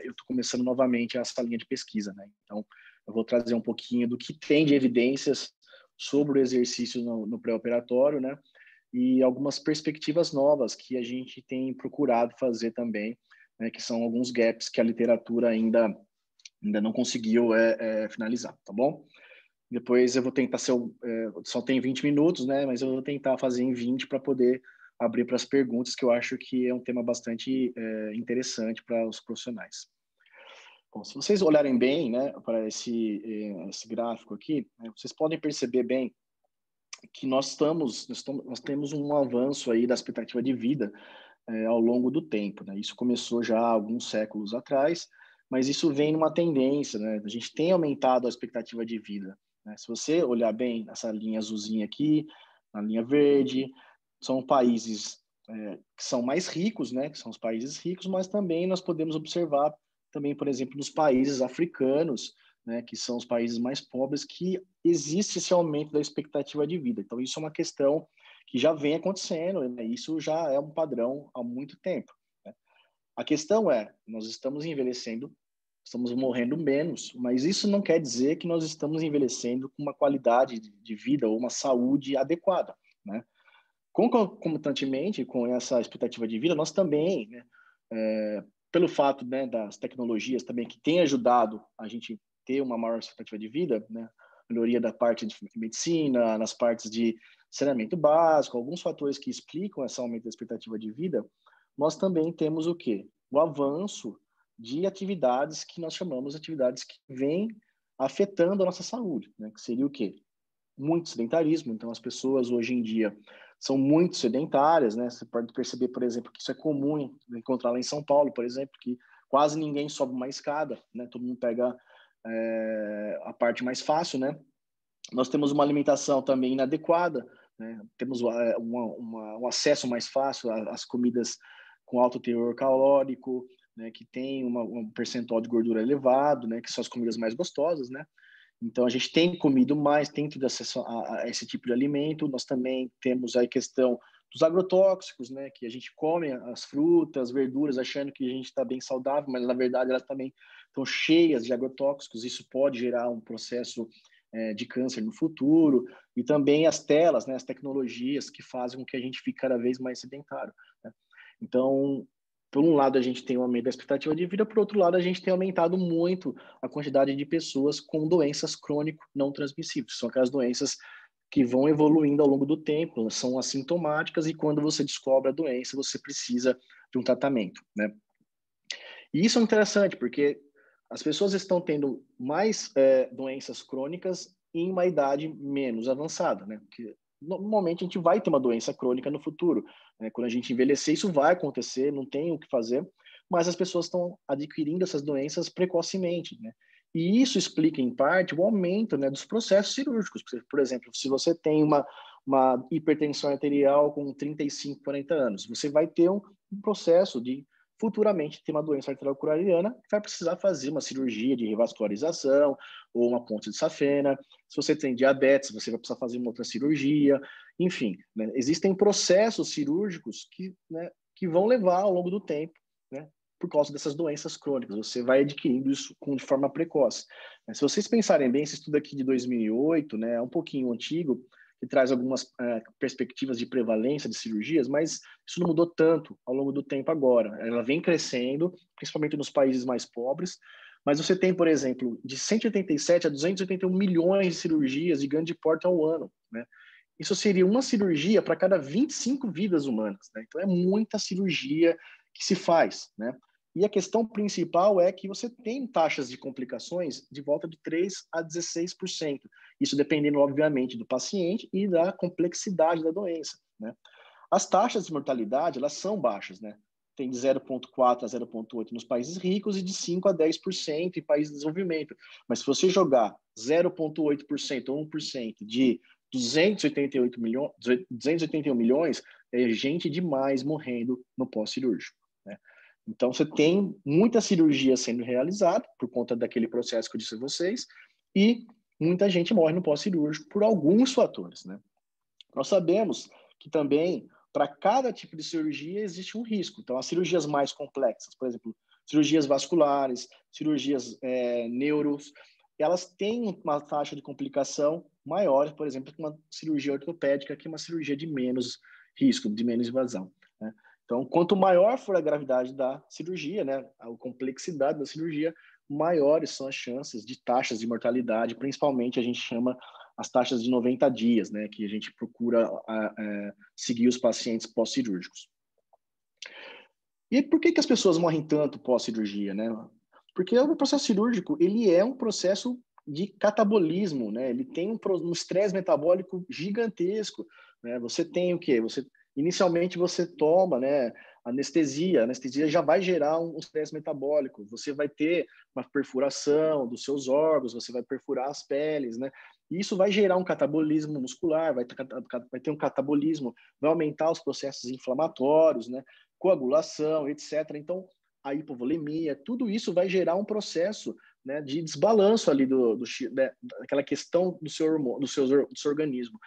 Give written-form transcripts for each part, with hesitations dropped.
eu estou começando novamente essa linha de pesquisa, né? Então, eu vou trazer um pouquinho do que tem de evidências sobre o exercício no pré-operatório, né? E algumas perspectivas novas que a gente tem procurado fazer também, né? Que são alguns gaps que a literatura ainda não conseguiu finalizar, tá bom? Depois eu vou tentar só tem 20 minutos, né? Mas eu vou tentar fazer em 20 para poder abrir para as perguntas, que eu acho que é um tema bastante interessante para os profissionais. Bom, se vocês olharem bem, né, para esse gráfico aqui, né, vocês podem perceber bem que nós temos um avanço aí da expectativa de vida ao longo do tempo, né? Isso começou já há alguns séculos atrás, mas isso vem numa tendência, né? A gente tem aumentado a expectativa de vida, né? Se você olhar bem essa linha azulzinha aqui, a linha verde, são países que são mais ricos, né? Que são os países ricos, mas também nós podemos observar também, por exemplo, nos países africanos, né? Que são os países mais pobres, que existe esse aumento da expectativa de vida. Então, isso é uma questão que já vem acontecendo, né? Isso já é um padrão há muito tempo, né? A questão é, nós estamos envelhecendo, estamos morrendo menos, mas isso não quer dizer que nós estamos envelhecendo com uma qualidade de vida ou uma saúde adequada, né? Concomitantemente com essa expectativa de vida, nós também, né, pelo fato, né, das tecnologias também que têm ajudado a gente ter uma maior expectativa de vida, né, melhoria da parte de medicina, nas partes de saneamento básico, alguns fatores que explicam esse aumento da expectativa de vida, nós também temos o quê? O avanço de atividades que nós chamamos de atividades que vêm afetando a nossa saúde, né, que seria o quê? Muito sedentarismo. Então, as pessoas hoje em dia são muito sedentárias, né? Você pode perceber, por exemplo, que isso é comum encontrar lá em São Paulo, por exemplo, que quase ninguém sobe uma escada, né? Todo mundo pega a parte mais fácil, né? Nós temos uma alimentação também inadequada, né? Temos um acesso mais fácil às comidas com alto teor calórico, né? Que tem um percentual de gordura elevado, né? Que são as comidas mais gostosas, né? Então, a gente tem comido mais, tem tido acesso a esse tipo de alimento. Nós também temos a questão dos agrotóxicos, né? Que a gente come as frutas, verduras, achando que a gente está bem saudável, mas, na verdade, elas também estão cheias de agrotóxicos. Isso pode gerar um processo de câncer no futuro. E também as telas, né? As tecnologias que fazem com que a gente fique cada vez mais sedentário, né? Então, por um lado, a gente tem um aumento da expectativa de vida, por outro lado, a gente tem aumentado muito a quantidade de pessoas com doenças crônico não transmissíveis. São aquelas doenças que vão evoluindo ao longo do tempo, elas são assintomáticas e quando você descobre a doença, você precisa de um tratamento, né? E isso é interessante, porque as pessoas estão tendo mais doenças crônicas em uma idade menos avançada, né? Porque normalmente a gente vai ter uma doença crônica no futuro, né? Quando a gente envelhecer, isso vai acontecer, não tem o que fazer, mas as pessoas estão adquirindo essas doenças precocemente, né? E isso explica, em parte, o aumento, né, dos processos cirúrgicos. Por exemplo, se você tem uma hipertensão arterial com 35, 40 anos, você vai ter um processo de futuramente ter uma doença arterial coronariana que vai precisar fazer uma cirurgia de revascularização ou uma ponte de safena. Se você tem diabetes, você vai precisar fazer uma outra cirurgia. Enfim, né, existem processos cirúrgicos que vão levar ao longo do tempo, né, por causa dessas doenças crônicas. Você vai adquirindo isso de forma precoce. Se vocês pensarem bem, esse estudo aqui de 2008, né, é um pouquinho antigo, que traz algumas perspectivas de prevalência de cirurgias, mas isso não mudou tanto ao longo do tempo agora. Ela vem crescendo, principalmente nos países mais pobres, mas você tem, por exemplo, de 187 a 281 milhões de cirurgias de grande porte ao ano, né? Isso seria uma cirurgia para cada 25 vidas humanas, né? Então, é muita cirurgia que se faz, né? E a questão principal é que você tem taxas de complicações de volta de 3 a 16%. Isso dependendo, obviamente, do paciente e da complexidade da doença, né? As taxas de mortalidade, elas são baixas, né? Tem de 0,4 a 0,8 nos países ricos e de 5 a 10% em países de desenvolvimento. Mas se você jogar 0,8% ou 1% de 281 milhões, é gente demais morrendo no pós-cirúrgico, né? Então, você tem muita cirurgia sendo realizada por conta daquele processo que eu disse a vocês e muita gente morre no pós-cirúrgico por alguns fatores, né? Nós sabemos que também, para cada tipo de cirurgia, existe um risco. Então, as cirurgias mais complexas, por exemplo, cirurgias vasculares, cirurgias neuros, elas têm uma taxa de complicação maior, por exemplo, que uma cirurgia ortopédica, que é uma cirurgia de menos risco, de menos invasão, né? Então, quanto maior for a gravidade da cirurgia, né, a complexidade da cirurgia, maiores são as chances de taxas de mortalidade, principalmente a gente chama as taxas de 90 dias, né, que a gente procura seguir os pacientes pós-cirúrgicos. E por que as pessoas morrem tanto pós-cirurgia, né? Porque o processo cirúrgico, ele é um processo de catabolismo, né? Ele tem um estresse metabólico gigantesco, né? Você tem o quê? Inicialmente você toma, né, anestesia. A anestesia já vai gerar um estresse metabólico. Você vai ter uma perfuração dos seus órgãos, você vai perfurar as peles, né? E isso vai gerar um catabolismo muscular, vai ter um catabolismo, vai aumentar os processos inflamatórios, né? Coagulação, etc. Então, a hipovolemia, tudo isso vai gerar um processo, né, de desbalanço ali daquela questão do seu organismo.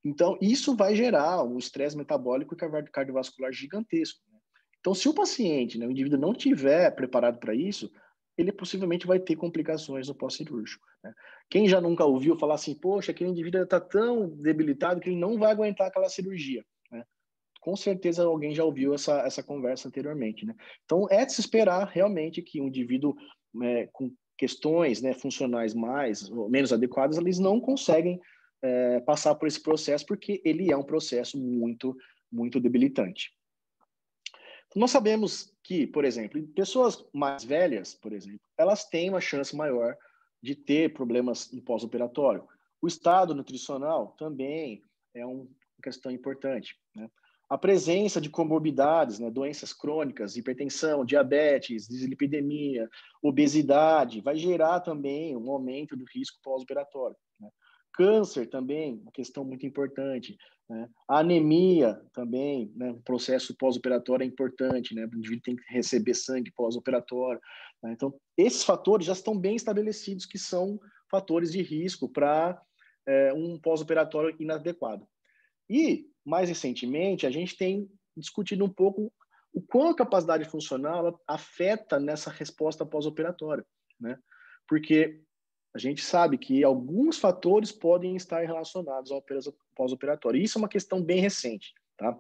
Então, isso vai gerar um estresse metabólico e cardiovascular gigantesco, né? Então, se o paciente, né, o indivíduo não tiver preparado para isso, ele possivelmente vai ter complicações no pós-cirúrgico, né? Quem já nunca ouviu falar assim, poxa, aquele indivíduo está tão debilitado que ele não vai aguentar aquela cirurgia, né? Com certeza alguém já ouviu essa conversa anteriormente, né? Então, é de se esperar realmente que um indivíduo com questões, né, funcionais mais ou menos adequadas, eles não conseguem passar por esse processo, porque ele é um processo muito, muito debilitante. Nós sabemos que, por exemplo, pessoas mais velhas, por exemplo, elas têm uma chance maior de ter problemas no pós-operatório. O estado nutricional também é uma questão importante, né? A presença de comorbidades, né, doenças crônicas, hipertensão, diabetes, dislipidemia, obesidade, vai gerar também um aumento do risco pós-operatório, né? Câncer também, uma questão muito importante, né? A anemia também, né? O processo pós-operatório é importante, né? O indivíduo tem que receber sangue pós-operatório, né? Então, esses fatores já estão bem estabelecidos que são fatores de risco para um pós-operatório inadequado. E, mais recentemente, a gente tem discutido um pouco o quanto a capacidade funcional afeta nessa resposta pós-operatória, né? Porque a gente sabe que alguns fatores podem estar relacionados ao pós-operatório. Isso é uma questão bem recente, tá?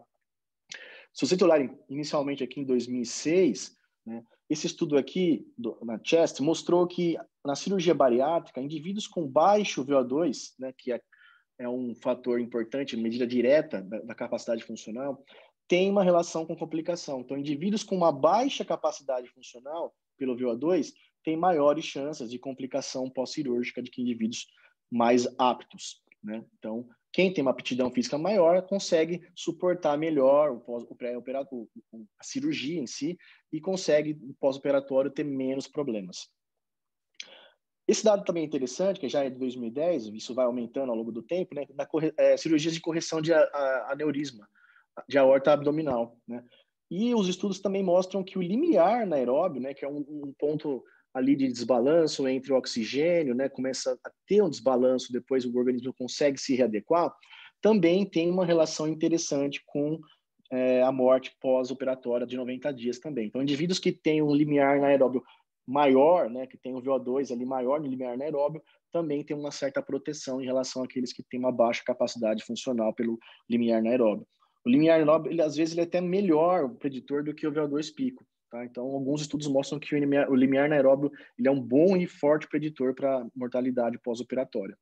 Se vocês olharem inicialmente aqui em 2006, né, esse estudo aqui na CHEST mostrou que na cirurgia bariátrica, indivíduos com baixo VO2, né, que é um fator importante, medida direta da capacidade funcional, tem uma relação com complicação. Então, indivíduos com uma baixa capacidade funcional pelo VO2 têm maiores chances de complicação pós-cirúrgica do que indivíduos mais aptos, né? Então, quem tem uma aptidão física maior consegue suportar melhor o pré-operatório, a cirurgia em si, e consegue, no pós-operatório, ter menos problemas. Esse dado também é interessante, que já é de 2010, isso vai aumentando ao longo do tempo, né? Cirurgias de correção de aneurisma, de aorta abdominal, né? E os estudos também mostram que o limiar anaeróbio, né, que é um ponto ali de desbalanço entre o oxigênio, né, começa a ter um desbalanço, depois o organismo consegue se readequar, também tem uma relação interessante com a morte pós-operatória de 90 dias também. Então, indivíduos que têm um limiar anaeróbio maior, né, que tem um VO2 ali maior no limiar anaeróbio, também tem uma certa proteção em relação àqueles que têm uma baixa capacidade funcional pelo limiar anaeróbio. O limiar anaeróbio, às vezes, ele é até melhor preditor do que o VO2 pico, tá? Então, alguns estudos mostram que o limiar anaeróbio ele é um bom e forte preditor para mortalidade pós-operatória.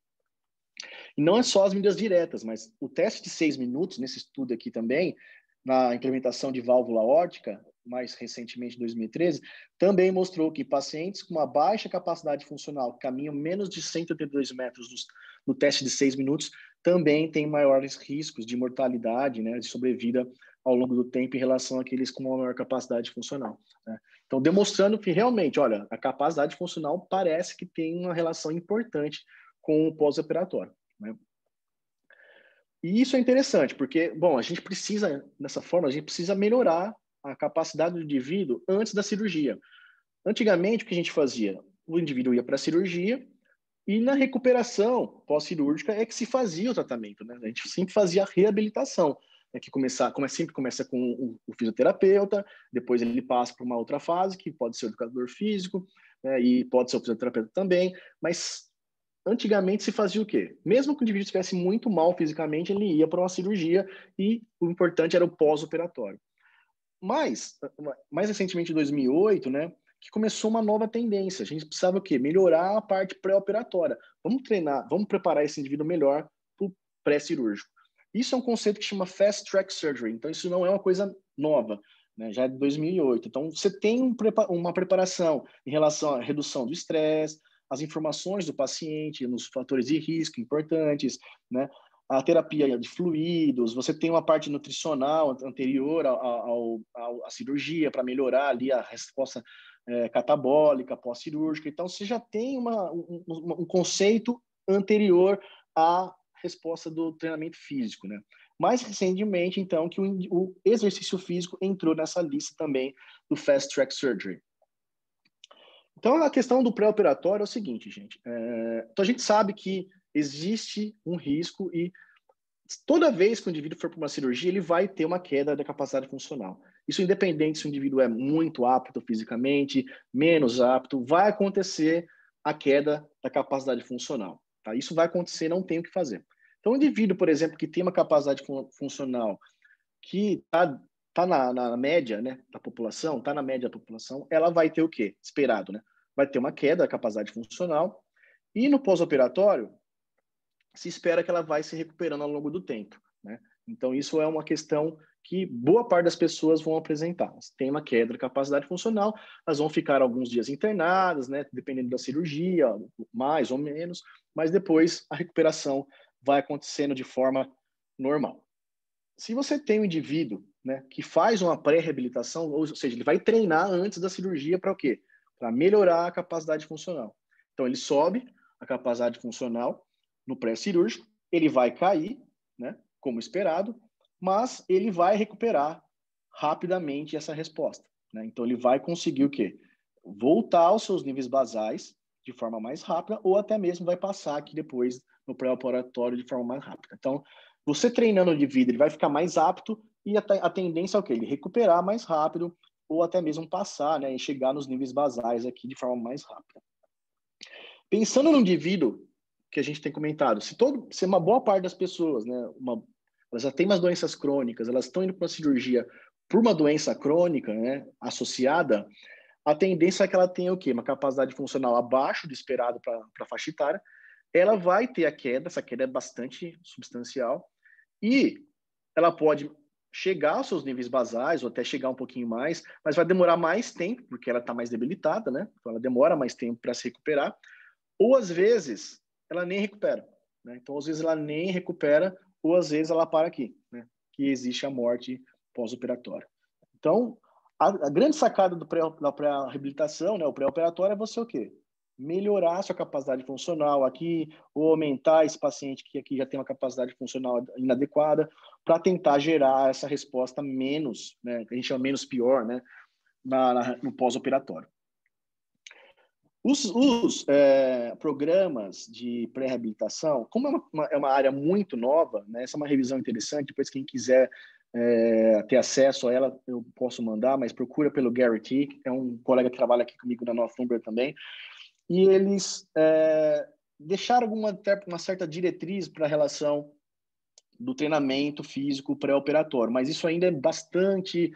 E não é só as medidas diretas, mas o teste de 6 minutos, nesse estudo aqui também, na implementação de válvula órtica, mais recentemente, em 2013, também mostrou que pacientes com uma baixa capacidade funcional, que caminham menos de 182 metros no teste de 6 minutos, também têm maiores riscos de mortalidade, né, de sobrevida ao longo do tempo em relação àqueles com uma maior capacidade funcional, né? Então, demonstrando que realmente, olha, a capacidade funcional parece que tem uma relação importante com o pós-operatório, né? E isso é interessante, porque, bom, a gente precisa, dessa forma, a gente precisa melhorar a capacidade do indivíduo antes da cirurgia. Antigamente, o que a gente fazia? O indivíduo ia para a cirurgia e na recuperação pós-cirúrgica é que se fazia o tratamento, né? A gente sempre fazia a reabilitação. que sempre começa com o fisioterapeuta, depois ele passa para uma outra fase, que pode ser o educador físico, né, e pode ser o fisioterapeuta também, mas antigamente se fazia o quê? Mesmo que o indivíduo estivesse muito mal fisicamente, ele ia para uma cirurgia e o importante era o pós-operatório. Mas, mais recentemente, em 2008, né, que começou uma nova tendência. A gente precisava o quê? Melhorar a parte pré-operatória. Vamos treinar, vamos preparar esse indivíduo melhor para o pré-cirúrgico. Isso é um conceito que chama Fast Track Surgery. Então, isso não é uma coisa nova, né? Já é de 2008. Então, você tem uma preparação em relação à redução do estresse, as informações do paciente, nos fatores de risco importantes, né? A terapia de fluidos, você tem uma parte nutricional anterior à cirurgia para melhorar ali a resposta catabólica pós-cirúrgica. Então, você já tem um conceito anterior à resposta do treinamento físico, né? Mais recentemente, então, que o exercício físico entrou nessa lista também do Fast Track Surgery. Então, a questão do pré-operatório é o seguinte, gente. Então, a gente sabe que existe um risco e toda vez que o indivíduo for para uma cirurgia, ele vai ter uma queda da capacidade funcional. Isso independente se o indivíduo é muito apto fisicamente, menos apto, vai acontecer a queda da capacidade funcional. Tá? Isso vai acontecer, não tem o que fazer. Então, o indivíduo, por exemplo, que tem uma capacidade funcional que está na média, né, da população, está na média da população, ela vai ter o quê? Esperado, né? Vai ter uma queda da capacidade funcional e no pós-operatório se espera que ela vai se recuperando ao longo do tempo, né? Então, isso é uma questão que boa parte das pessoas vão apresentar. Elas têm uma queda da capacidade funcional, elas vão ficar alguns dias internadas, né, dependendo da cirurgia, mais ou menos, mas depois a recuperação vai acontecendo de forma normal. Se você tem um indivíduo, né, que faz uma pré-reabilitação, ou seja, ele vai treinar antes da cirurgia para o quê? Para melhorar a capacidade funcional. Então, ele sobe a capacidade funcional no pré-cirúrgico, ele vai cair, né, como esperado, mas ele vai recuperar rapidamente essa resposta, né? Então, ele vai conseguir o quê? Voltar aos seus níveis basais de forma mais rápida ou até mesmo vai passar aqui depois no pré-operatório de forma mais rápida. Então, você treinando de vida, ele vai ficar mais apto e a tendência é o quê? Ele recuperar mais rápido ou até mesmo passar, né, e chegar nos níveis basais aqui de forma mais rápida. Pensando no indivíduo que a gente tem comentado, se uma boa parte das pessoas, né, elas já têm umas doenças crônicas, elas estão indo para uma cirurgia por uma doença crônica, né, associada, a tendência é que ela tenha o quê? Uma capacidade funcional abaixo do esperado para a faixa etária, ela vai ter a queda, essa queda é bastante substancial, e ela pode chegar aos seus níveis basais, ou até chegar um pouquinho mais, mas vai demorar mais tempo, porque ela está mais debilitada, né? Então ela demora mais tempo para se recuperar, ou às vezes ela nem recupera, né? Então às vezes ela nem recupera, ou às vezes ela para aqui, né? Que existe a morte pós-operatória. Então, a grande sacada da pré-reabilitação, né, o pré-operatório, é você o quê? Melhorar a sua capacidade funcional aqui, ou aumentar esse paciente que aqui já tem uma capacidade funcional inadequada, para tentar gerar essa resposta menos, né, que a gente chama menos pior, né, no pós-operatório. Os programas de pré-reabilitação, como é uma área muito nova, né, essa é uma revisão interessante, depois quem quiser ter acesso a ela, eu posso mandar, mas procura pelo Gary Tick, é um colega que trabalha aqui comigo na Northumberland também, e eles deixaram uma certa diretriz para a relação do treinamento físico pré-operatório, mas isso ainda é bastante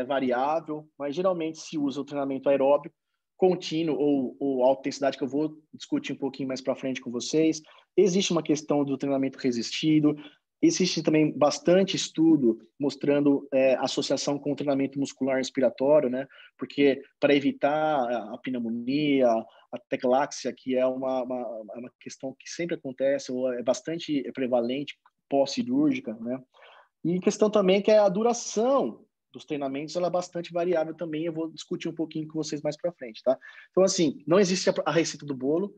variável, mas geralmente se usa o treinamento aeróbico contínuo ou alta intensidade, que eu vou discutir um pouquinho mais para frente com vocês. Existe uma questão do treinamento resistido, existe também bastante estudo mostrando associação com o treinamento muscular respiratório, né? Porque para evitar a pneumonia, a tecláxia, que é uma questão que sempre acontece, ou é bastante prevalente pós-cirúrgica, né? E questão também que é a duração dos treinamentos, ela é bastante variável também, eu vou discutir um pouquinho com vocês mais para frente, tá? Então, assim, não existe a receita do bolo,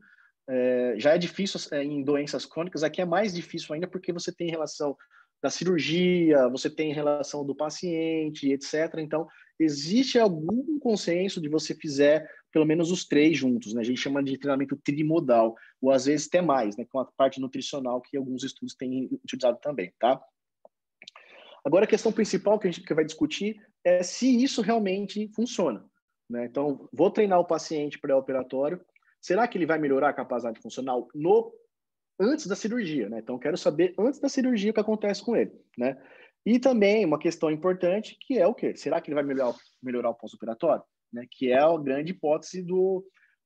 já é difícil em doenças crônicas, aqui é mais difícil ainda porque você tem relação da cirurgia, você tem relação do paciente, etc. Então, existe algum consenso de você fizer pelo menos os três juntos, né? A gente chama de treinamento trimodal, ou às vezes até mais, né? Com a parte nutricional que alguns estudos têm utilizado também, tá? Agora, a questão principal que a gente vai discutir é se isso realmente funciona, né? Então, vou treinar o paciente pré-operatório. Será que ele vai melhorar a capacidade funcional antes da cirurgia, né? Então, quero saber antes da cirurgia o que acontece com ele, né? E também uma questão importante que é o quê? Será que ele vai melhorar o pós-operatório? Né? Que é a grande hipótese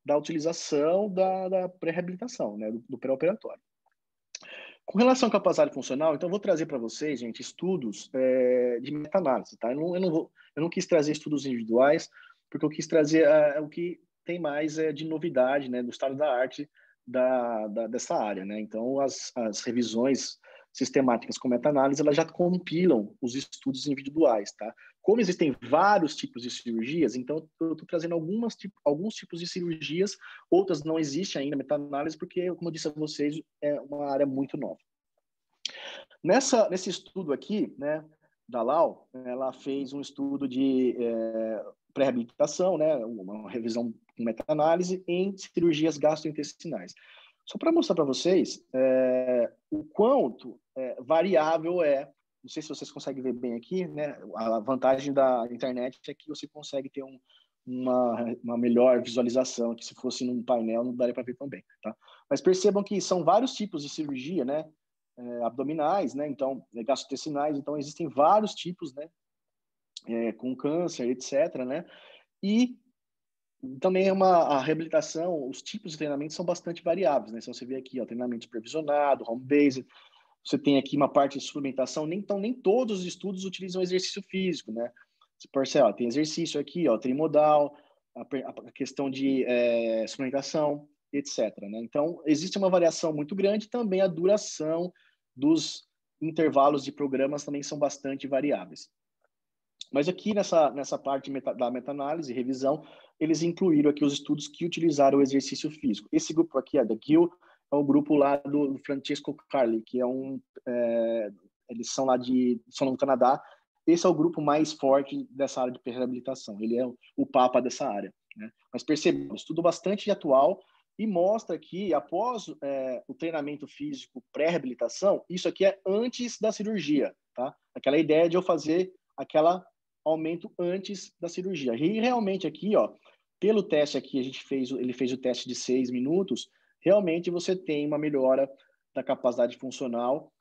da utilização da pré-reabilitação, né? Do pré-operatório. Com relação à capacidade funcional, então, eu vou trazer para vocês, gente, estudos de meta-análise, tá? Eu não quis trazer estudos individuais, porque eu quis trazer o que tem mais de novidade, né, do estado da arte dessa área, né? Então, as revisões sistemáticas com meta-análise, elas já compilam os estudos individuais, tá? Como existem vários tipos de cirurgias, então eu estou trazendo alguns tipos de cirurgias, outras não existem ainda meta-análise, porque, como eu disse a vocês, é uma área muito nova. Nesse estudo aqui, né, da Lau, ela fez um estudo de pré-reabilitação, né, uma revisão com meta-análise em cirurgias gastrointestinais. Só para mostrar para vocês o quanto variável não sei se vocês conseguem ver bem aqui, né, a vantagem da internet é que você consegue ter uma melhor visualização, que se fosse num painel não daria para ver tão bem, tá? Mas percebam que são vários tipos de cirurgia, né, abdominais, né, então, gastrointestinais, então existem vários tipos, né, com câncer, etc., né, e também a reabilitação, os tipos de treinamento são bastante variáveis, né, então você vê aqui, ó, treinamento supervisionado, home-based, você tem aqui uma parte de suplementação, nem todos os estudos utilizam exercício físico, né, você percebe, ó, tem exercício aqui, ó, trimodal, a questão de suplementação, etc., né, então existe uma variação muito grande, também a duração dos intervalos de programas também são bastante variáveis. Mas aqui nessa parte da meta-análise, revisão, eles incluíram aqui os estudos que utilizaram o exercício físico. Esse grupo aqui, da GIL, é um grupo lá do Francesco Carli, que eles são lá são no Canadá. Esse é o grupo mais forte dessa área de reabilitação. Ele é o papa dessa área, né? Mas percebemos, estudo bastante atual e mostra que após o treinamento físico pré-reabilitação, isso aqui é antes da cirurgia, tá? Aquela ideia de eu fazer aquela aumento antes da cirurgia. E realmente aqui, ó, pelo teste aqui, ele fez o teste de 6 minutos, realmente você tem uma melhora da capacidade funcional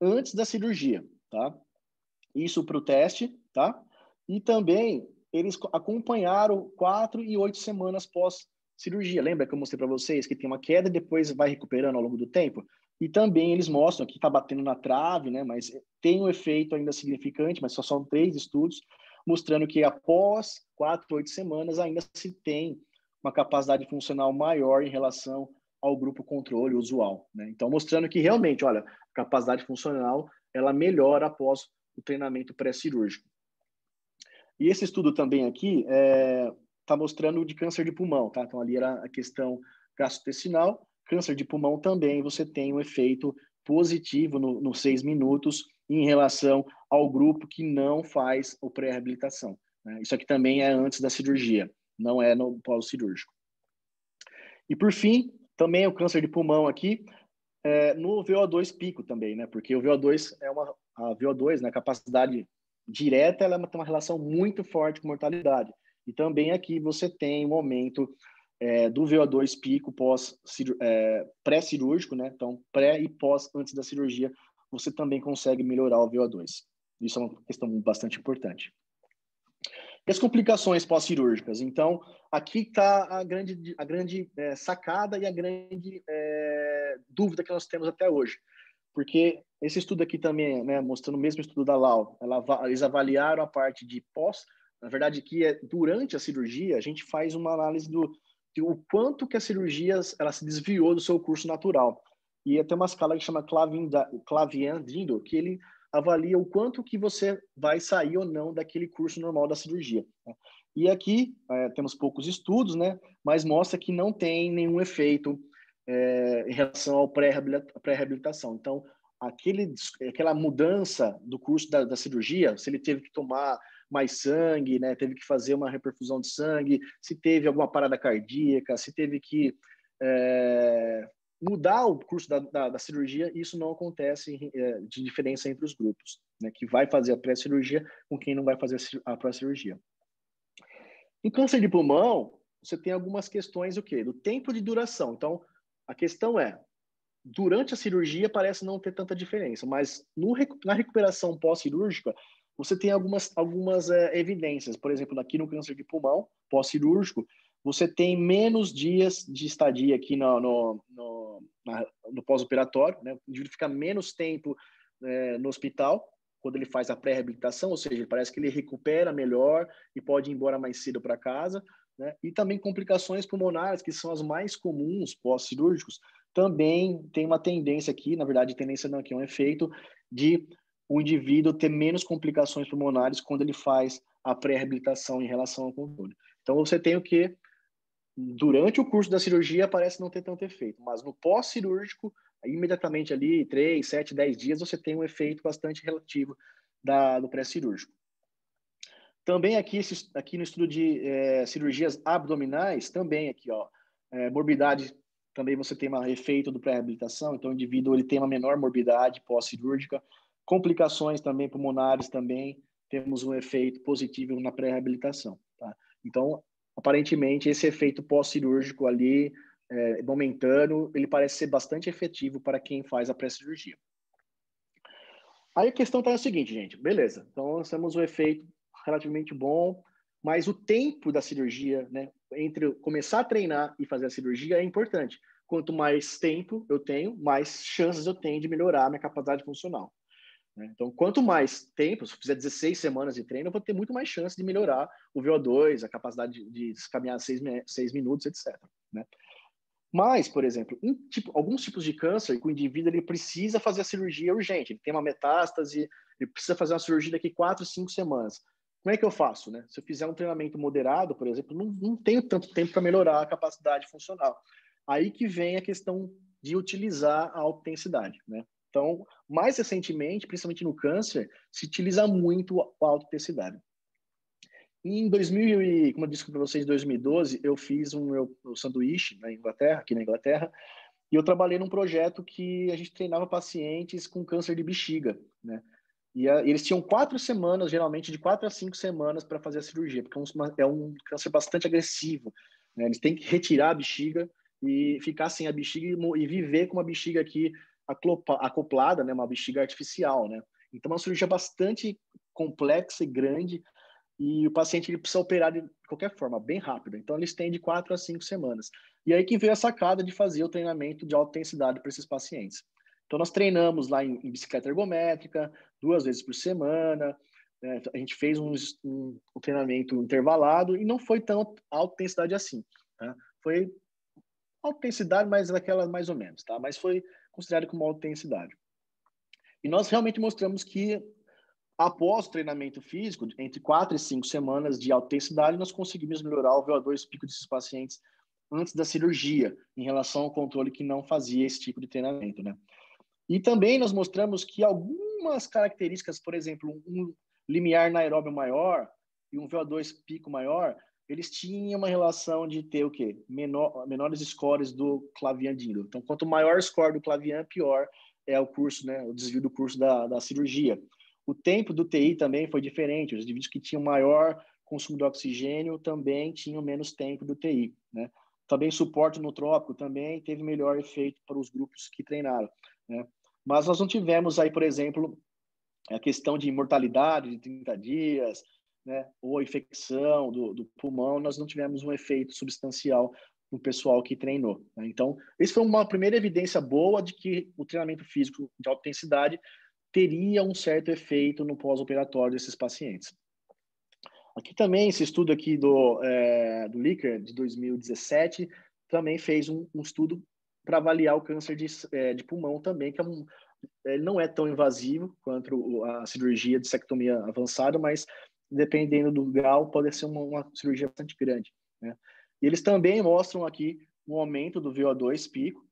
antes da cirurgia, tá? Isso para o teste, tá? E também eles acompanharam 4 e 8 semanas pós-cirurgia. Lembra que eu mostrei para vocês que tem uma queda e depois vai recuperando ao longo do tempo? E também eles mostram que está batendo na trave, né? Mas tem um efeito ainda significante, mas só são 3 estudos, mostrando que após 4 ou 8 semanas ainda se tem uma capacidade funcional maior em relação ao grupo controle usual, né? Então, mostrando que realmente, olha, a capacidade funcional ela melhora após o treinamento pré-cirúrgico. E esse estudo também aqui está mostrando de câncer de pulmão, tá? Então, ali era a questão gastrointestinal. Câncer de pulmão também você tem um efeito positivo nos 6 minutos em relação ao grupo que não faz o pré-reabilitação, né? Isso aqui também é antes da cirurgia, não é no pós-cirúrgico. E, por fim, também o câncer de pulmão aqui, no VO2 pico também, né? Porque o VO2 a VO2, né, a capacidade direta, ela tem uma relação muito forte com mortalidade. E também aqui você tem um aumento do VO2 pico pré-cirúrgico, né? Então, pré e pós, antes da cirurgia, você também consegue melhorar o VO2. Isso é uma questão bastante importante. E as complicações pós-cirúrgicas? Então, aqui está a grande sacada e a grande dúvida que nós temos até hoje. Porque esse estudo aqui também, né, mostrando o mesmo estudo da Lau, eles avaliaram a parte de pós, na verdade, que durante a cirurgia, a gente faz uma análise de o quanto que a cirurgia ela se desviou do seu curso natural. E tem uma escala que chama Clavien-Dindo, que ele avalia o quanto que você vai sair ou não daquele curso normal da cirurgia, né? E aqui temos poucos estudos, né, mas mostra que não tem nenhum efeito em relação ao pré-reabilitação. Então, aquela mudança do curso da cirurgia, se ele teve que tomar mais sangue, né, teve que fazer uma reperfusão de sangue, se teve alguma parada cardíaca, se teve que mudar o curso da cirurgia, isso não acontece de diferença entre os grupos, né? Que vai fazer a pré-cirurgia com quem não vai fazer a pré-cirurgia. Em câncer de pulmão, você tem algumas questões o quê? Do tempo de duração. Então, a questão é, durante a cirurgia parece não ter tanta diferença, mas na recuperação pós-cirúrgica, você tem algumas evidências. Por exemplo, aqui no câncer de pulmão pós-cirúrgico, você tem menos dias de estadia aqui no pós-operatório, né? O indivíduo fica menos tempo no hospital quando ele faz a pré-reabilitação, ou seja, parece que ele recupera melhor e pode ir embora mais cedo para casa, né? E também complicações pulmonares, que são as mais comuns pós-cirúrgicos, também tem uma tendência aqui, na verdade, tendência não, aqui é um efeito de o indivíduo ter menos complicações pulmonares quando ele faz a pré-reabilitação em relação ao controle. Então, você tem o que durante o curso da cirurgia parece não ter tanto efeito, mas no pós-cirúrgico, imediatamente ali, 3, 7, 10 dias, você tem um efeito bastante relativo do pré-cirúrgico. Também aqui no estudo de cirurgias abdominais, também aqui, ó, morbidade, também você tem um efeito do pré-reabilitação, então o indivíduo ele tem uma menor morbidade pós-cirúrgica, complicações também pulmonares também, temos um efeito positivo na pré-reabilitação, tá? Então, aparentemente, esse efeito pós-cirúrgico ali, momentâneo, ele parece ser bastante efetivo para quem faz a pré-cirurgia. Aí a questão está a seguinte, gente, beleza, então nós temos um efeito relativamente bom, mas o tempo da cirurgia, né, entre começar a treinar e fazer a cirurgia é importante. Quanto mais tempo eu tenho, mais chances eu tenho de melhorar a minha capacidade funcional. Então, quanto mais tempo, se eu fizer 16 semanas de treino, eu vou ter muito mais chance de melhorar o VO2, a capacidade de caminhar 6 minutos, etc. Né? Mas, por exemplo, alguns tipos de câncer, que o indivíduo ele precisa fazer a cirurgia urgente, ele tem uma metástase, ele precisa fazer uma cirurgia daqui 4, 5 semanas. Como é que eu faço? Né? Se eu fizer um treinamento moderado, por exemplo, não tenho tanto tempo para melhorar a capacidade funcional. Aí que vem a questão de utilizar a alta intensidade, né? Então, mais recentemente, principalmente no câncer, se utiliza muito a alta intensidade. Em 2000, como eu disse para vocês, em 2012, eu fiz um meu sanduíche aqui na Inglaterra, e eu trabalhei num projeto que a gente treinava pacientes com câncer de bexiga, né? E eles tinham 4 semanas, geralmente de 4 a 5 semanas para fazer a cirurgia, porque é um câncer bastante agressivo, né? Eles têm que retirar a bexiga e ficar sem a bexiga e viver com uma bexiga aqui acoplada, né? Uma bexiga artificial, né? Então, é uma cirurgia bastante complexa e grande, e o paciente ele precisa operar de qualquer forma, bem rápido. Então, eles têm de 4 a 5 semanas. E aí que veio a sacada de fazer o treinamento de alta intensidade para esses pacientes. Então, nós treinamos lá em bicicleta ergométrica, 2 vezes por semana. A gente fez um treinamento intervalado e não foi tão alta intensidade assim. Tá? Foi alta intensidade, mas daquela mais ou menos. Tá? Mas foi considerado como alta intensidade. E nós realmente mostramos que após o treinamento físico, entre 4 e 5 semanas de alta intensidade, nós conseguimos melhorar o VO2 pico desses pacientes antes da cirurgia, em relação ao controle que não fazia esse tipo de treinamento, né? E também nós mostramos que algumas características, por exemplo, um limiar anaeróbio maior e um VO2 pico maior, eles tinham uma relação de ter o quê? Menores scores do Clavien-Dindo. Então, quanto maior o score do Clavien, pior é o curso, né? O desvio do curso da cirurgia. O tempo do TI também foi diferente. Os indivíduos que tinham maior consumo de oxigênio também tinham menos tempo do TI, né? Também suporte nutrópico também teve melhor efeito para os grupos que treinaram, né? Mas nós não tivemos aí, por exemplo, a questão de mortalidade de 30 dias, né? Ou infecção do pulmão, nós não tivemos um efeito substancial no pessoal que treinou, né? Então, essa foi uma primeira evidência boa de que o treinamento físico de alta intensidade teria um certo efeito no pós-operatório desses pacientes. Aqui também, esse estudo aqui do Licker, de 2017, também fez um estudo para avaliar o câncer de pulmão também, que ele não é tão invasivo quanto a cirurgia de sectomia avançada, mas dependendo do grau, pode ser uma cirurgia bastante grande, né? E eles também mostram aqui um aumento do VO2 pico,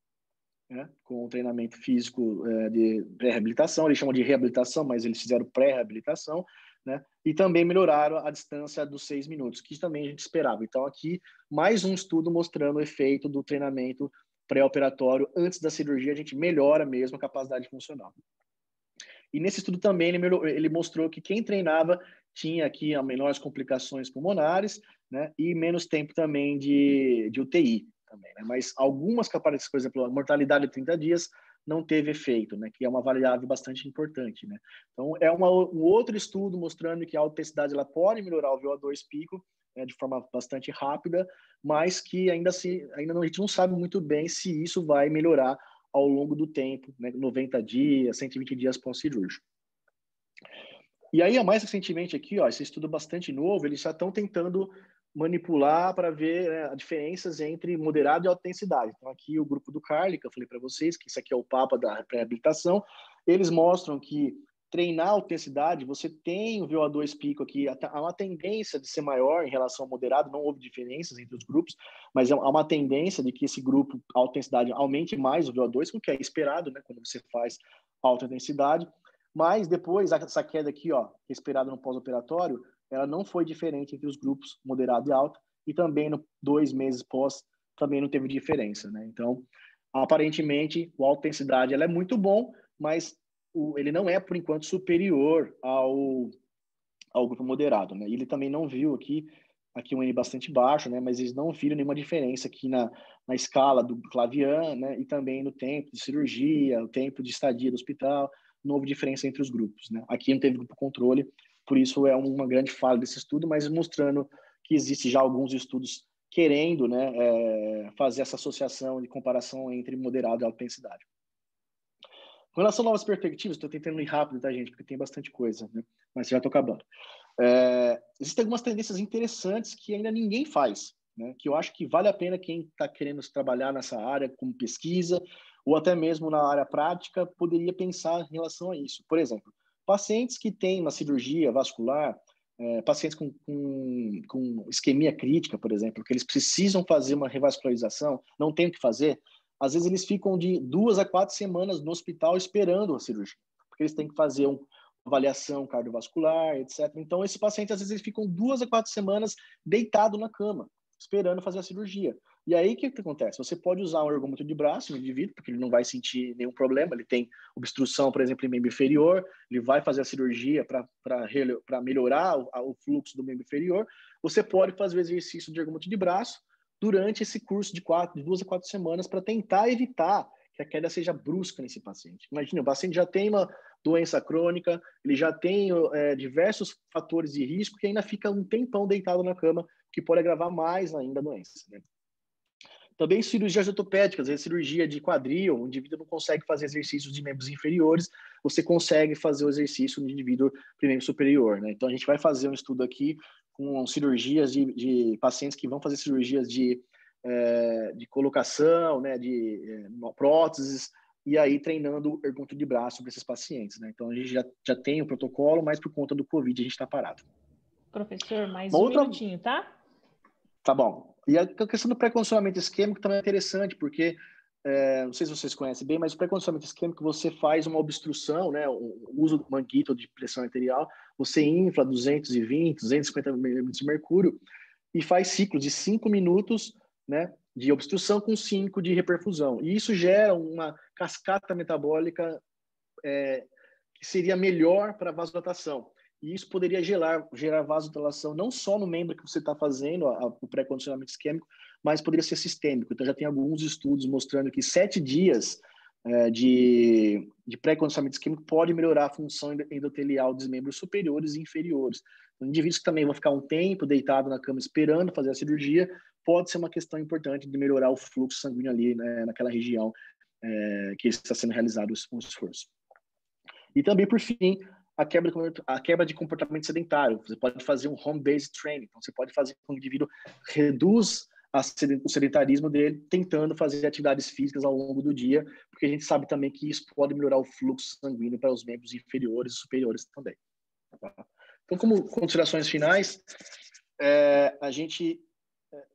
né, com o treinamento físico de pré-reabilitação, eles chamam de reabilitação, mas eles fizeram pré-reabilitação, né, e também melhoraram a distância dos 6 minutos, que também a gente esperava. Então, aqui, mais um estudo mostrando o efeito do treinamento pré-operatório, antes da cirurgia, a gente melhora mesmo a capacidade funcional. E nesse estudo também ele mostrou que quem treinava tinha aqui menores complicações pulmonares, né, e menos tempo também de UTI também, né? Mas algumas capacidades, por exemplo, a mortalidade de 30 dias não teve efeito, né, que é uma variável bastante importante, né? Então é um outro estudo mostrando que a alta intensidade ela pode melhorar o VO2 pico, né, de forma bastante rápida, mas que ainda não, a gente não sabe muito bem se isso vai melhorar ao longo do tempo, né, 90 dias, 120 dias pós-cirúrgico. E aí, mais recentemente aqui, ó, esse estudo bastante novo, eles já estão tentando manipular para ver, né, diferenças entre moderado e alta intensidade. Então, aqui o grupo do Carli, que eu falei para vocês, que isso aqui é o Papa da pré-habilitação, eles mostram que treinar alta intensidade, você tem o VO2 pico aqui, há uma tendência de ser maior em relação ao moderado, não houve diferenças entre os grupos, mas há uma tendência de que esse grupo alta intensidade aumente mais o VO2, o que é esperado, né, quando você faz alta intensidade. Mas depois, essa queda aqui, ó, esperada no pós-operatório, ela não foi diferente entre os grupos moderado e alto, e também no 2 meses pós, também não teve diferença, né? Então, aparentemente, o alta intensidade ela é muito bom, mas ele não é, por enquanto, superior ao grupo moderado, né? E ele também não viu aqui um N bastante baixo, né? Mas eles não viram nenhuma diferença aqui na escala do Clavian, né? E também no tempo de cirurgia, o tempo de estadia do hospital, não houve diferença entre os grupos, né? Aqui não teve grupo controle, por isso é uma grande falha desse estudo, mas mostrando que existe já alguns estudos querendo, né, fazer essa associação de comparação entre moderado e alta intensidade. Com relação a novas perspectivas, estou tentando ir rápido, tá, gente? Porque tem bastante coisa, né? Mas já estou acabando. Existem algumas tendências interessantes que ainda ninguém faz, né? Que eu acho que vale a pena quem está querendo trabalhar nessa área como pesquisa ou até mesmo na área prática poderia pensar em relação a isso. Por exemplo, pacientes que têm uma cirurgia vascular, pacientes com isquemia crítica, por exemplo, que eles precisam fazer uma revascularização, não tem o que fazer, às vezes eles ficam de 2 a 4 semanas no hospital esperando a cirurgia, porque eles têm que fazer uma avaliação cardiovascular, etc. Então, esses pacientes, às vezes, eles ficam 2 a 4 semanas deitados na cama, esperando fazer a cirurgia. E aí, o que acontece? Você pode usar um ergômetro de braço no indivíduo, porque ele não vai sentir nenhum problema, ele tem obstrução, por exemplo, em membro inferior, ele vai fazer a cirurgia para melhorar o fluxo do membro inferior. Você pode fazer o exercício de ergômetro de braço durante esse curso de 2 a 4 semanas para tentar evitar que a queda seja brusca nesse paciente. Imagina, o paciente já tem uma doença crônica, ele já tem diversos fatores de risco que ainda fica um tempão deitado na cama, que pode agravar mais ainda a doença, né? Também cirurgias ortopédicas, a cirurgia de quadril, o indivíduo não consegue fazer exercícios de membros inferiores, você consegue fazer o exercício no indivíduo de membro superior, né? Então, a gente vai fazer um estudo aqui com cirurgias de pacientes que vão fazer cirurgias de colocação, né, de próteses, e aí treinando ergômetro de braço para esses pacientes, né? Então, a gente já tem o protocolo, mas por conta do Covid a gente está parado. Professor, mais um minutinho, tá? Tá bom. E a questão do pré-condicionamento isquêmico também é interessante, porque, não sei se vocês conhecem bem, mas o pré-condicionamento isquêmico, você faz uma obstrução, né, o uso do manguito de pressão arterial, você infla 220, 250 milímetros de mercúrio e faz ciclos de 5 minutos, né, de obstrução com 5 de reperfusão. E isso gera uma cascata metabólica que seria melhor para a vasodilatação. E isso poderia gerar vasodilatação não só no membro que você está fazendo o pré-condicionamento isquêmico, mas poderia ser sistêmico. Então, já tem alguns estudos mostrando que 7 dias de pré-condicionamento isquêmico pode melhorar a função endotelial dos membros superiores e inferiores. Então, indivíduos que também vão ficar um tempo deitado na cama esperando fazer a cirurgia, pode ser uma questão importante de melhorar o fluxo sanguíneo ali, né, naquela região que está sendo realizado o esforço. E também, por fim, a quebra de comportamento sedentário. Você pode fazer um home-based training. Então, você pode fazer com que o indivíduo reduz o sedentarismo dele, tentando fazer atividades físicas ao longo do dia, porque a gente sabe também que isso pode melhorar o fluxo sanguíneo para os membros inferiores e superiores também. Tá? Então, como considerações finais,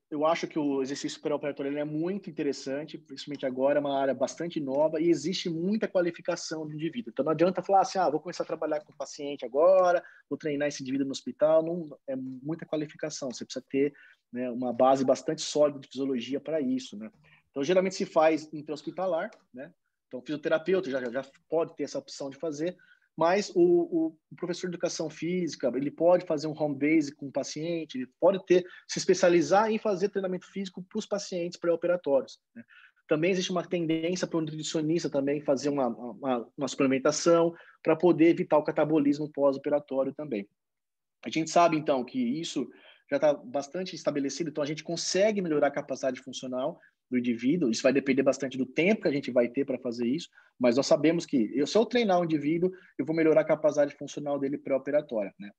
eu acho que o exercício pré-operatório é muito interessante, principalmente agora, é uma área bastante nova e existe muita qualificação do indivíduo. Então, não adianta falar assim, vou começar a trabalhar com o paciente agora, vou treinar esse indivíduo no hospital. Não, é muita qualificação, você precisa ter, né, uma base bastante sólida de fisiologia para isso, né? Então, geralmente se faz intra-hospitalar, né? Então, o fisioterapeuta já pode ter essa opção de fazer, mas o professor de educação física, ele pode fazer um home base com o paciente, ele pode se especializar em fazer treinamento físico para os pacientes pré-operatórios, né? Também existe uma tendência para o nutricionista também fazer uma suplementação para poder evitar o catabolismo pós-operatório também. A gente sabe, então, que isso já está bastante estabelecido, então a gente consegue melhorar a capacidade funcional do indivíduo. Isso vai depender bastante do tempo que a gente vai ter para fazer isso, mas nós sabemos que se eu treinar um indivíduo, eu vou melhorar a capacidade funcional dele pré-operatória, né?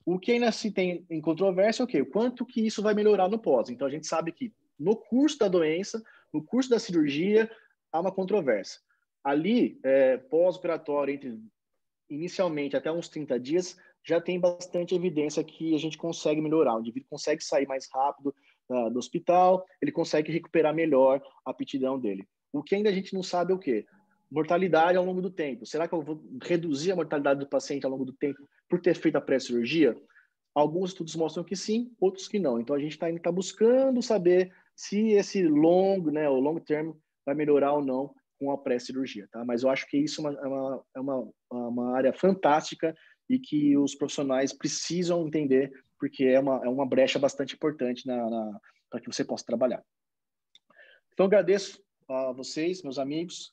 O que ainda se tem em controvérsia é o quê? O quanto que isso vai melhorar no pós. Então, a gente sabe que no curso da doença, no curso da cirurgia, há uma controvérsia. Ali, pós-operatório, inicialmente até uns 30 dias, já tem bastante evidência que a gente consegue melhorar. O indivíduo consegue sair mais rápido do hospital, ele consegue recuperar melhor a aptidão dele. O que ainda a gente não sabe é o quê? Mortalidade ao longo do tempo. Será que eu vou reduzir a mortalidade do paciente ao longo do tempo por ter feito a pré-cirurgia? Alguns estudos mostram que sim, outros que não. Então, a gente ainda está buscando saber se esse o long term, vai melhorar ou não com a pré-cirurgia, tá? Mas eu acho que isso é uma área fantástica e que os profissionais precisam entender, porque é uma brecha bastante importante para que você possa trabalhar. Então, agradeço a vocês, meus amigos.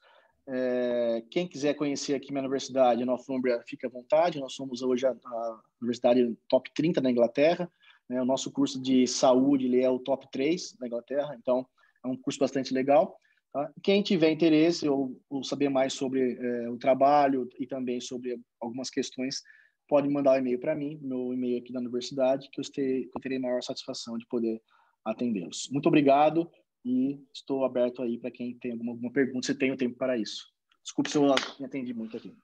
Quem quiser conhecer aqui minha universidade, a Northumbria, fique à vontade. Nós somos hoje a universidade top 30 da Inglaterra, né? O nosso curso de saúde ele é o top 3 da Inglaterra, então é um curso bastante legal. Tá? Quem tiver interesse ou saber mais sobre o trabalho e também sobre algumas questões, pode mandar um e-mail para mim, meu e-mail aqui da universidade, que eu terei maior satisfação de poder atendê-los. Muito obrigado e estou aberto aí para quem tem alguma pergunta, se tem o tempo para isso. Desculpe se eu me atendi muito aqui.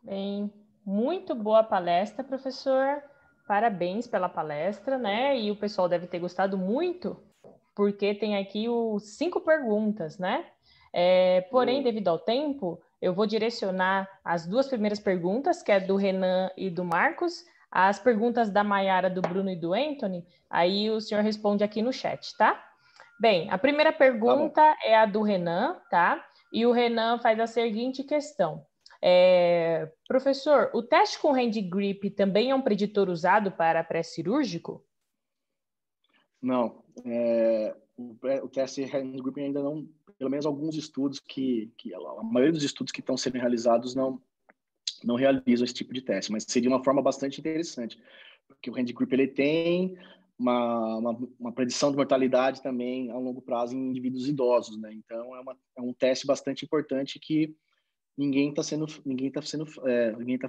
Bem, muito boa palestra, professor. Parabéns pela palestra, né? E o pessoal deve ter gostado muito, porque tem aqui os 5 perguntas, né? Porém, devido ao tempo, eu vou direcionar as 2 primeiras perguntas, que é do Renan e do Marcos, as perguntas da Maiara, do Bruno e do Anthony, aí o senhor responde aqui no chat, tá? Bem, a primeira pergunta é a do Renan, tá? E o Renan faz a seguinte questão. Professor, o teste com hand grip também é um preditor usado para pré-cirúrgico? Não. O teste hand grip ainda não, pelo menos alguns estudos a maioria dos estudos que estão sendo realizados não realizam esse tipo de teste, mas seria uma forma bastante interessante, porque o hand grip ele tem uma predição de mortalidade também a longo prazo em indivíduos idosos, né? Então é um teste bastante importante que ninguém está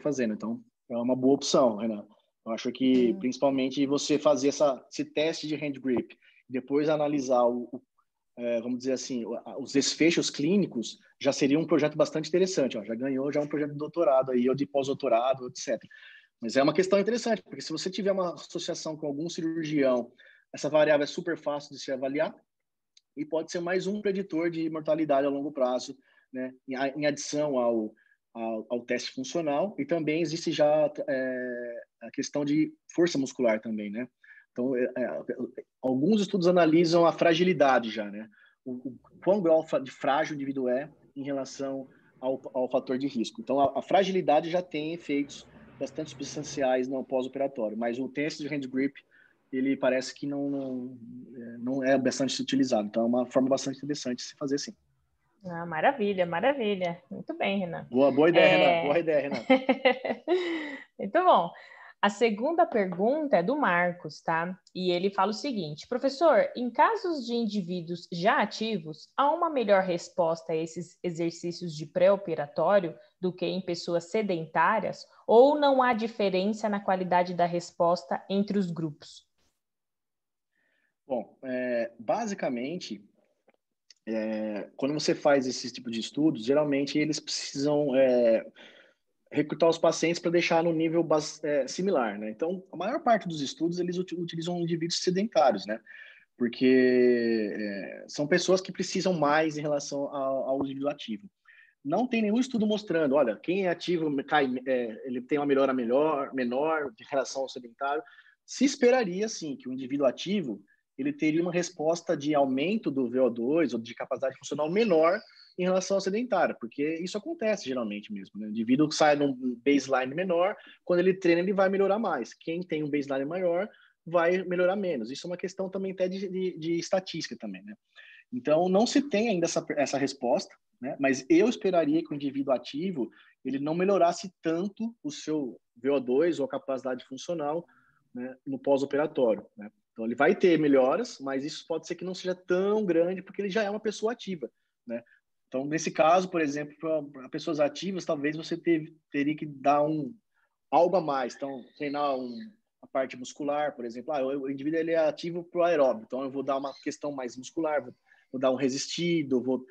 fazendo. Então é uma boa opção, Renan. Eu acho que principalmente você fazer esse teste de hand grip, depois analisar vamos dizer assim, os desfechos clínicos, já seria um projeto bastante interessante. Já ganhou um projeto de doutorado aí, ou de pós-doutorado, etc. Mas é uma questão interessante, porque se você tiver uma associação com algum cirurgião, essa variável é super fácil de se avaliar e pode ser mais um preditor de mortalidade a longo prazo, né? Em adição ao teste funcional. E também existe já a questão de força muscular também, né? Então, alguns estudos analisam a fragilidade já, né? O quão grau de frágil o indivíduo é em relação ao fator de risco. Então, a fragilidade já tem efeitos bastante substanciais no pós-operatório, mas o teste de hand grip, ele parece que não é bastante utilizado. Então, é uma forma bastante interessante de se fazer, sim. Maravilha, maravilha. Muito bem, Renan. Boa ideia, Renan. Boa ideia, Renan. Muito bom. A segunda pergunta é do Marcos, tá? E ele fala o seguinte: professor, em casos de indivíduos já ativos, há uma melhor resposta a esses exercícios de pré-operatório do que em pessoas sedentárias? Ou não há diferença na qualidade da resposta entre os grupos? Bom, basicamente, quando você faz esse tipo de estudos, geralmente eles precisam recrutar os pacientes para deixar no nível similar, né? Então, a maior parte dos estudos, eles utilizam indivíduos sedentários, né? Porque são pessoas que precisam mais em relação ao indivíduo ativo. Não tem nenhum estudo mostrando, olha, quem é ativo ele tem uma melhora menor em relação ao sedentário. Se esperaria, sim, que o indivíduo ativo ele teria uma resposta de aumento do VO2 ou de capacidade funcional menor em relação ao sedentário, porque isso acontece geralmente mesmo, né? O indivíduo sai num baseline menor, quando ele treina ele vai melhorar mais. Quem tem um baseline maior vai melhorar menos. Isso é uma questão também até de estatística também, né? Então, não se tem ainda essa resposta, né? Mas eu esperaria que o indivíduo ativo ele não melhorasse tanto o seu VO2 ou a capacidade funcional, né, no pós-operatório, né? Então, ele vai ter melhoras, mas isso pode ser que não seja tão grande, porque ele já é uma pessoa ativa, né? Então, nesse caso, por exemplo, para pessoas ativas, talvez você teria que dar algo a mais. Então, treinar a parte muscular, por exemplo. O indivíduo ele é ativo para o aeróbio, então eu vou dar uma questão mais muscular, vou dar um resistido, vou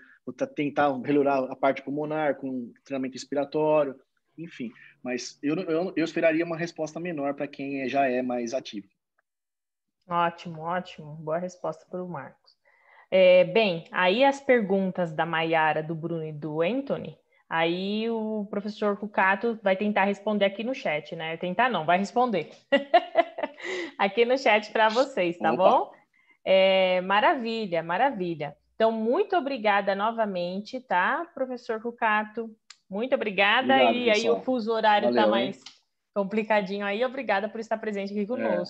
tentar melhorar a parte pulmonar com treinamento respiratório, enfim. Mas eu esperaria uma resposta menor para quem já é mais ativo. Ótimo, ótimo. Boa resposta para o Marcos. Bem, aí as perguntas da Maiara, do Bruno e do Anthony, aí o professor Cucato vai tentar responder aqui no chat, né? Tentar não, vai responder aqui no chat para vocês, tá bom? Maravilha, maravilha. Então, muito obrigada novamente, tá, professor Cucato? Muito obrigada. Obrigado, e pessoal. Aí o fuso horário está Valeu, mais complicadinho aí. Obrigada por estar presente aqui conosco.